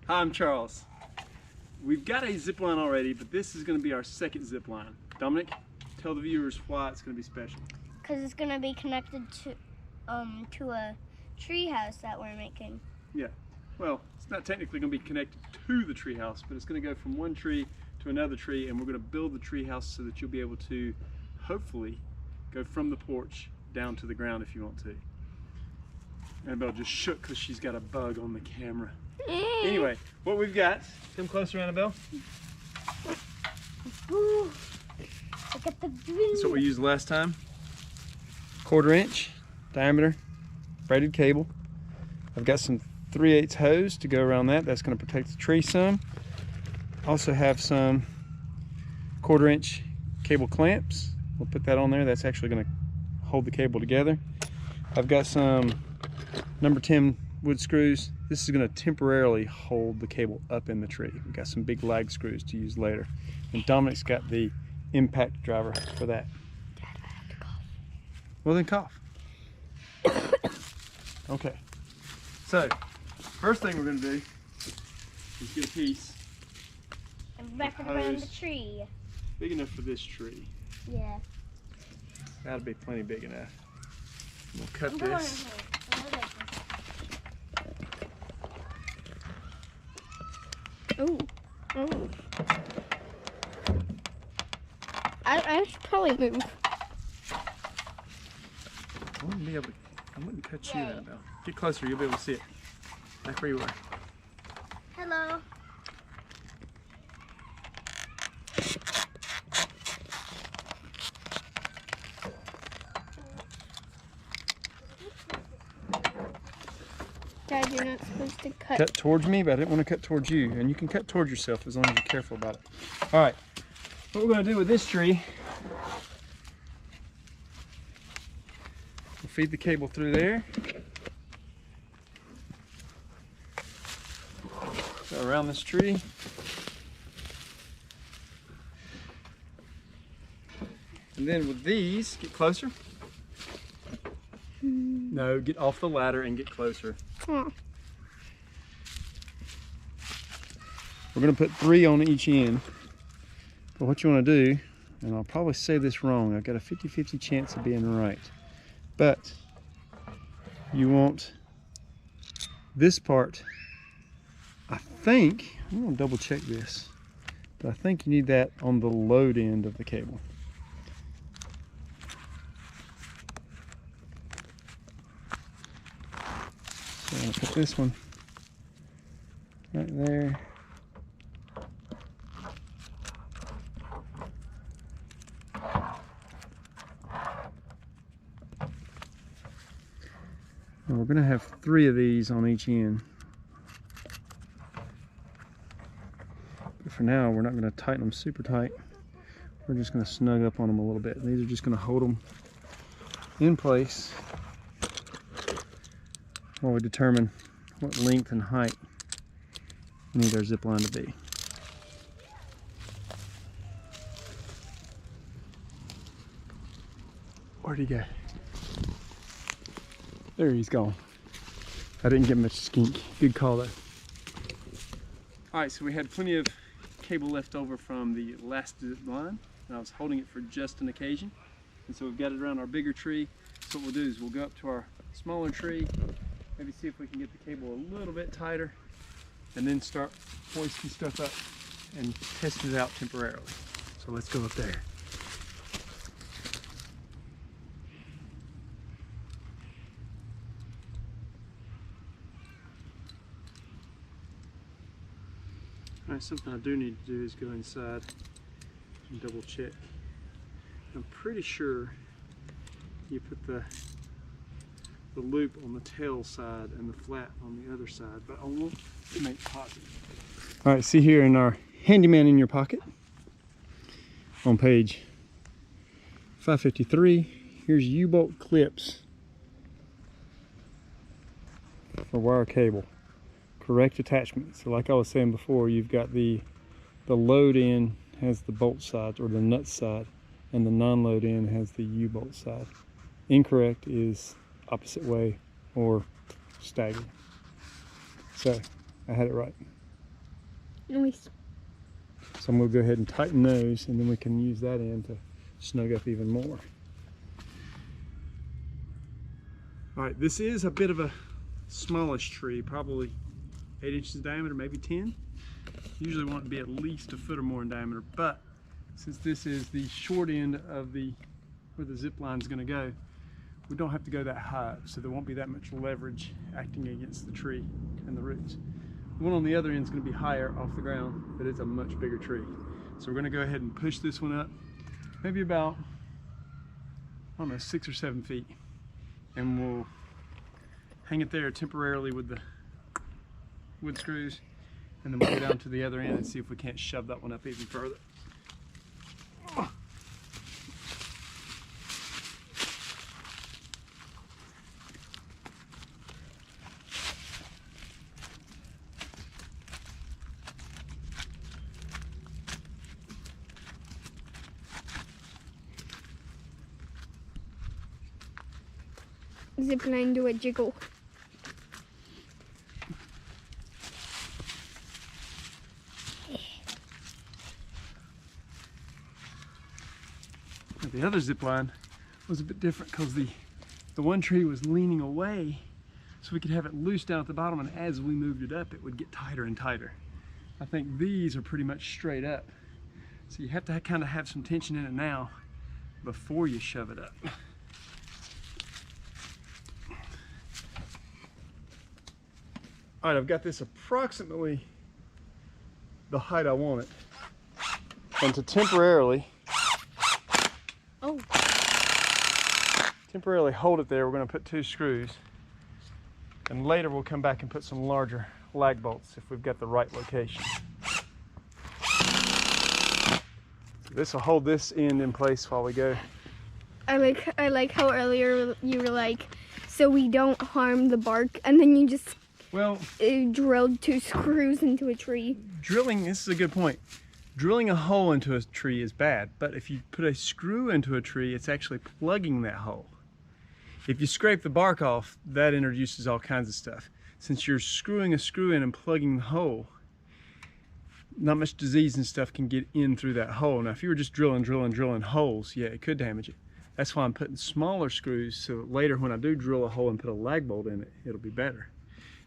Hi, I'm Charles. We've got a zip line already, but this is going to be our second zip line. Dominic, tell the viewers why it's going to be special. Because it's going to be connected to a tree house that we're making. Yeah, well, it's not technically going to be connected to the tree house, but it's going to go from one tree to another tree, and we're going to build the tree house so that you'll be able to, hopefully, go from the porch down to the ground if you want to. Annabelle just shook because she's got a bug on the camera. Anyway, what we've got, come closer, Annabelle. Ooh, look at the view. That's what we used last time. 1/4 inch diameter braided cable. I've got some 3/8 hose to go around that. That's going to protect the tree some. Also have some 1/4 inch cable clamps. We'll put that on there. That's actually going to hold the cable together. I've got some number 10 wood screws. This is going to temporarily hold the cable up in the tree. We've got some big lag screws to use later. And Dominic's got the impact driver for that. Dad, I have to cough. Well then cough. Okay. So, first thing we're going to do is get a piece And wrap it around the tree. big enough for this tree. Yeah. That'll be plenty big enough. We'll cut I'm going in this. here. Oh, oh. I should probably move. I wouldn't cut you, Annabelle. Get closer, you'll be able to see it. Back where you were. Hello. Dad, you're not supposed to cut. Cut towards me, but I didn't want to cut towards you. And you can cut towards yourself as long as you're careful about it. All right, what we're going to do with this tree, we'll feed the cable through there. Go around this tree. And then with these, get closer. No, get off the ladder and get closer. Oh. We're going to put 3 on each end. But what you want to do, and I'll probably say this wrong, I've got a 50-50 chance of being right. But you want this part, I think, I'm going to double check this, but I think you need that on the load end of the cable. So I'm going to put this one right there. And we're going to have 3 of these on each end. But for now, we're not going to tighten them super tight. We're just going to snug up on them a little bit. These are just going to hold them in place while we determine what length and height we need our zip line to be. Where'd he go? There he's gone. I didn't get much skink. Good call though. Alright, so we had plenty of cable left over from the last zip line, and I was holding it for just an occasion. And so we've got it around our bigger tree. So what we'll do is we'll go up to our smaller tree, maybe see if we can get the cable a little bit tighter, and then start hoisting stuff up and test it out temporarily. So let's go up there. Alright, something I do need to do is go inside and double check. I'm pretty sure you put the loop on the tail side and the flat on the other side, but I won't make positive. Alright, see here in our handyman in your pocket on page 553, here's U-bolt clips for wire cable. Correct attachment. So like I was saying before, you've got the load end has the bolt side or the nut side, and the non-load end has the U-bolt side. Incorrect is opposite way or staggered. So I had it right. Nice. So I'm going to go ahead and tighten those, and then we can use that end to snug up even more. All right, this is a bit of a smallish tree, probably 8 inches in diameter, maybe 10. Usually want it to be at least a foot or more in diameter, but since this is the short end of where the zip line is going to go, we don't have to go that high up, so there won't be that much leverage acting against the tree and the roots. The one on the other end is going to be higher off the ground, but it's a much bigger tree. So we're going to go ahead and push this one up, maybe about, I don't know, 6 or 7 feet, and we'll hang it there temporarily with the wood screws, and then we'll go down to the other end and see if we can't shove that one up even further. Zipline, do a jiggle. The other zip line was a bit different because the one tree was leaning away, so we could have it loose down at the bottom, and as we moved it up, it would get tighter and tighter. I think these are pretty much straight up, so you have to kind of have some tension in it now before you shove it up. All right, I've got this approximately the height I want it, and to temporarily hold it there, we're going to put 2 screws, and later we'll come back and put some larger lag bolts if we've got the right location. So this will hold this end in place while we go. I like how earlier you were like, so we don't harm the bark, and then you just drilled 2 screws into a tree. Drilling, this is a good point. Drilling a hole into a tree is bad, but if you put a screw into a tree, it's actually plugging that hole. If you scrape the bark off, that introduces all kinds of stuff. Since you're screwing a screw in and plugging the hole, not much disease and stuff can get in through that hole. Now, if you were just drilling holes, yeah, it could damage it. That's why I'm putting smaller screws, so that later when I do drill a hole and put a lag bolt in it, it'll be better.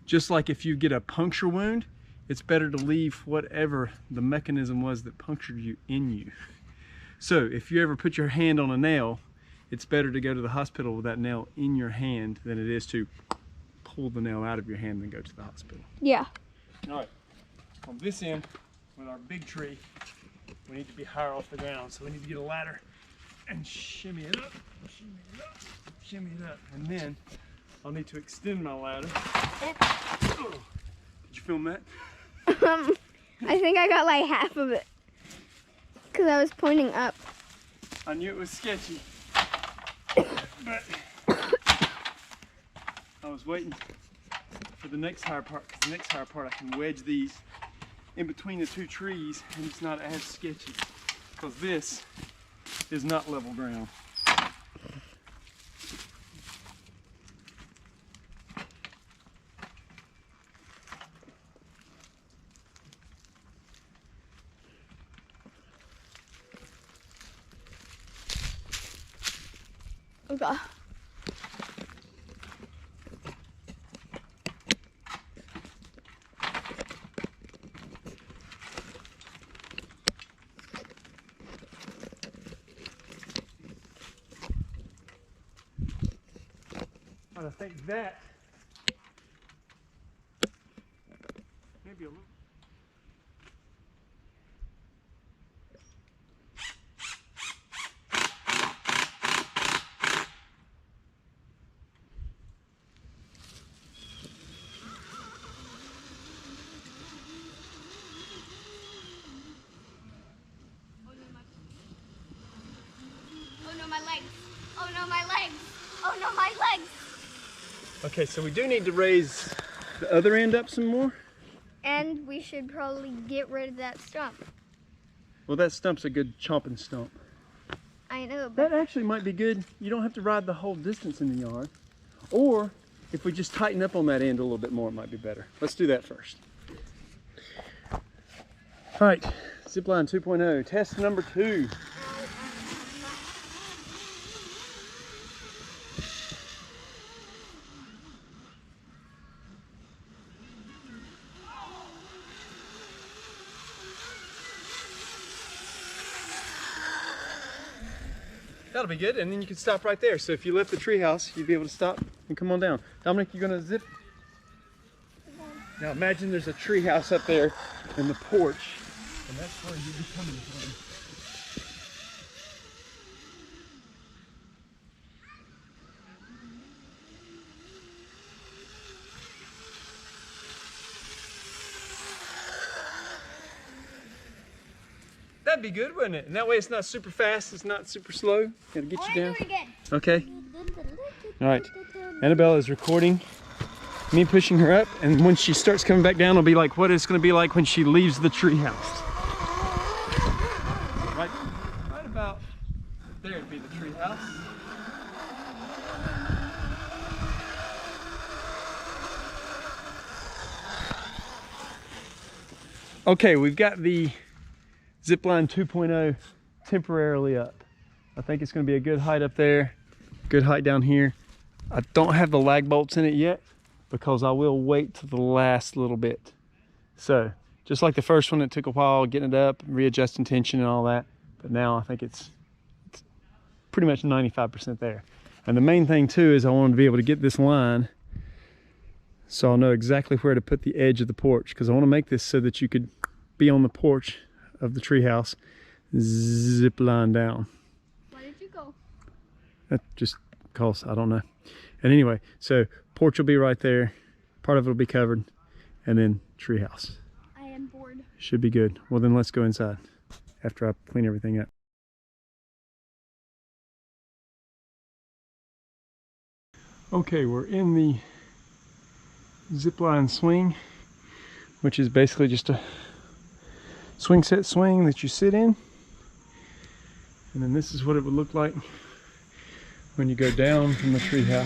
Just like if you get a puncture wound, it's better to leave whatever the mechanism was that punctured you in you. So if you ever put your hand on a nail, it's better to go to the hospital with that nail in your hand than it is to pull the nail out of your hand and go to the hospital. Yeah. All right, on this end, with our big tree, we need to be higher off the ground, so we need to get a ladder and shimmy it up, shimmy it up, shimmy it up, and then I'll need to extend my ladder. Oh, did you film that? I think I got like half of it because I was pointing up. I knew it was sketchy, but I was waiting for the next higher part, because the next higher part I can wedge these in between the 2 trees and it's not as sketchy, because this is not level ground. Okay. But I think that maybe a little. Oh no, my legs. Oh no, my legs. Oh no, my legs. Okay, so we do need to raise the other end up some more. And we should probably get rid of that stump. Well, that stump's a good chomping stump. I know, but That actually might be good. You don't have to ride the whole distance in the yard. Or if we just tighten up on that end a little bit more, it might be better. Let's do that first. All right, Zipline 2.0, test number 2. That'll be good, and then you can stop right there. So if you left the treehouse, you'd be able to stop and come on down. Dominic, you're gonna zip. Now imagine there's a treehouse up there in the porch, and that's where you'd be coming from. That'd be good, wouldn't it? And that way it's not super fast, it's not super slow. Gotta get you down. Okay. All right. Annabelle is recording me pushing her up, and when she starts coming back down, it'll be like what it's gonna be like when she leaves the treehouse. Right about there would be the treehouse. Okay, we've got the Zipline 2.0 temporarily up. I think it's going to be a good height up there, good height down here. I don't have the lag bolts in it yet because I will wait to the last little bit. So just like the first one, it took a while getting it up, readjusting tension and all that, but now I think it's pretty much 95% there. And the main thing too is I wanted to be able to get this line so I'll know exactly where to put the edge of the porch, because I want to make this so that you could be on the porch of the treehouse, zip line down. Where did you go? That just cause I don't know. And anyway, so porch will be right there, part of it will be covered, and then treehouse. I am bored. Should be good. Well then let's go inside after I clean everything up. Okay, we're in the Zipline swing, which is basically just a swing set swing that you sit in, and then this is what it would look like when you go down from the treehouse.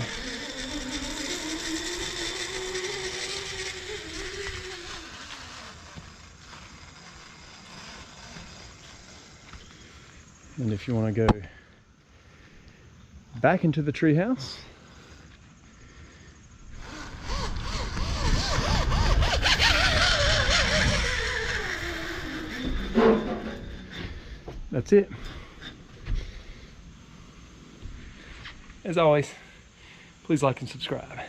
And if you want to go back into the treehouse, that's it. As always, please like and subscribe.